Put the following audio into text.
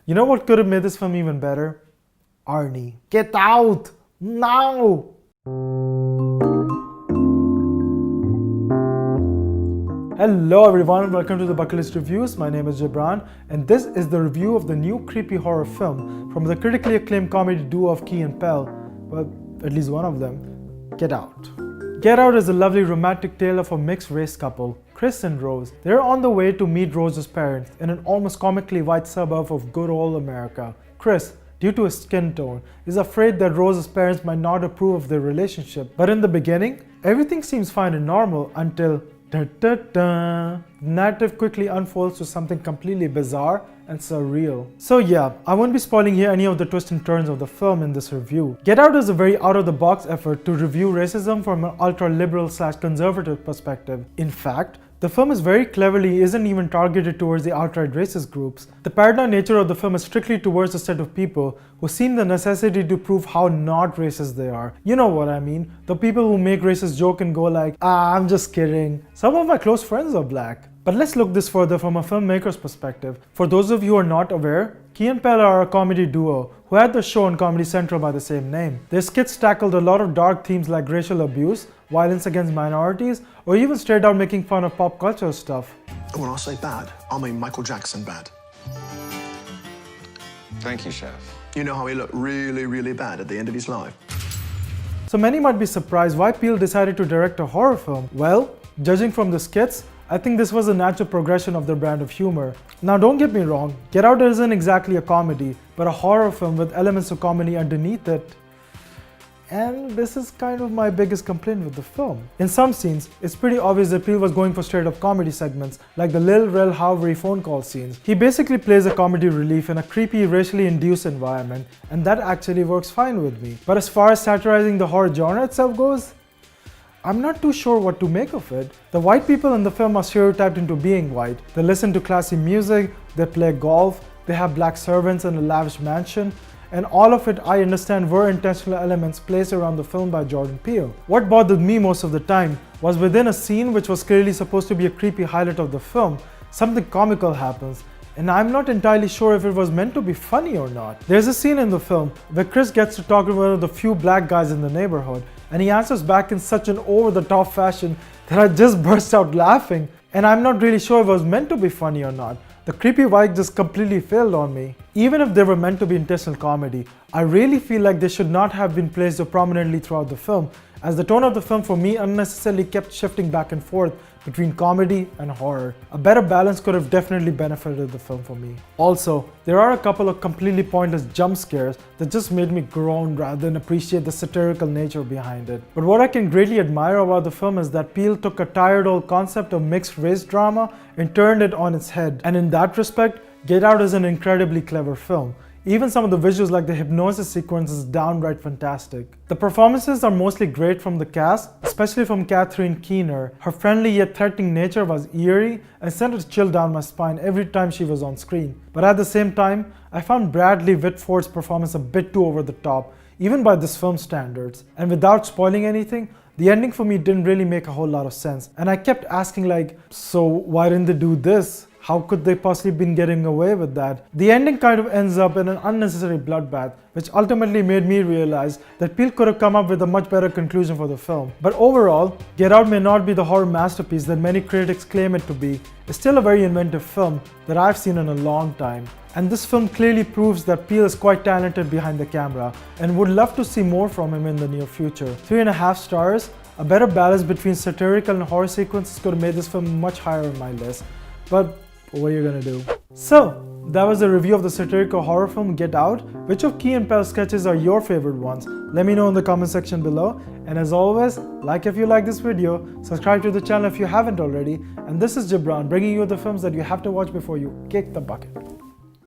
You know what could have made this film even better? Arnie. Get out! Now! Hello everyone, welcome to the Bucket List Reviews. My name is Gibran and this is the review of the new creepy horror film from the critically acclaimed comedy duo of Key and Peele, well, at least one of them, Get Out. Get Out is a lovely romantic tale of a mixed race couple, Chris and Rose. They're on the way to meet Rose's parents in an almost comically white suburb of good old America. Chris, due to his skin tone, is afraid that Rose's parents might not approve of their relationship. But in the beginning, everything seems fine and normal until the narrative quickly unfolds to something completely bizarre and surreal. So yeah, I won't be spoiling here any of the twists and turns of the film in this review. Get Out is a very out-of-the-box effort to review racism from an ultra-liberal/conservative perspective. In fact, the film is very cleverly isn't even targeted towards the outright racist groups. The paranoid nature of the film is strictly towards a set of people who see the necessity to prove how not racist they are. You know what I mean? The people who make racist joke and go like, I'm just kidding. Some of my close friends are black. But let's look this further from a filmmaker's perspective. For those of you who are not aware, Key and Peele are a comedy duo who had the show on Comedy Central by the same name. Their skits tackled a lot of dark themes like racial abuse, violence against minorities, or even straight out making fun of pop culture stuff. When I say bad, I mean Michael Jackson bad. Thank you, Chef. You know how he looked really, really bad at the end of his life? So many might be surprised why Peele decided to direct a horror film. Well, judging from the skits, I think this was a natural progression of their brand of humor. Now don't get me wrong, Get Out isn't exactly a comedy, but a horror film with elements of comedy underneath it. And this is kind of my biggest complaint with the film. In some scenes, it's pretty obvious that Peele was going for straight up comedy segments, like the Lil Rel Howery phone call scenes. He basically plays a comedy relief in a creepy, racially induced environment, and that actually works fine with me. But as far as satirizing the horror genre itself goes, I'm not too sure what to make of it. The white people in the film are stereotyped into being white. They listen to classy music, they play golf, they have black servants in a lavish mansion, and all of it I understand were intentional elements placed around the film by Jordan Peele. What bothered me most of the time was within a scene which was clearly supposed to be a creepy highlight of the film, something comical happens. And I'm not entirely sure if it was meant to be funny or not. There's a scene in the film where Chris gets to talk to one of the few black guys in the neighborhood, and he answers back in such an over-the-top fashion that I just burst out laughing. And I'm not really sure if it was meant to be funny or not. The creepy vibe just completely failed on me. Even if they were meant to be intentional comedy, I really feel like they should not have been placed so prominently throughout the film, as the tone of the film for me unnecessarily kept shifting back and forth between comedy and horror. A better balance could have definitely benefited the film for me. Also, there are a couple of completely pointless jump scares that just made me groan rather than appreciate the satirical nature behind it. But what I can greatly admire about the film is that Peele took a tired old concept of mixed race drama and turned it on its head. And in that respect, Get Out is an incredibly clever film. Even some of the visuals like the hypnosis sequence is downright fantastic. The performances are mostly great from the cast, especially from Catherine Keener. Her friendly yet threatening nature was eerie and sent a chill down my spine every time she was on screen. But at the same time, I found Bradley Whitford's performance a bit too over the top, even by this film's standards. And without spoiling anything, the ending for me didn't really make a whole lot of sense. And I kept asking like, so why didn't they do this? How could they possibly been getting away with that? The ending kind of ends up in an unnecessary bloodbath, which ultimately made me realize that Peele could have come up with a much better conclusion for the film. But overall, Get Out may not be the horror masterpiece that many critics claim it to be. It's still a very inventive film that I've seen in a long time. And this film clearly proves that Peele is quite talented behind the camera and would love to see more from him in the near future. 3.5 stars, a better balance between satirical and horror sequences could have made this film much higher on my list. But what are you gonna do? So, that was a review of the satirical horror film Get Out. Which of Key and Peele's sketches are your favorite ones? Let me know in the comment section below. And as always, like if you like this video, subscribe to the channel if you haven't already. And this is Gibran bringing you the films that you have to watch before you kick the bucket.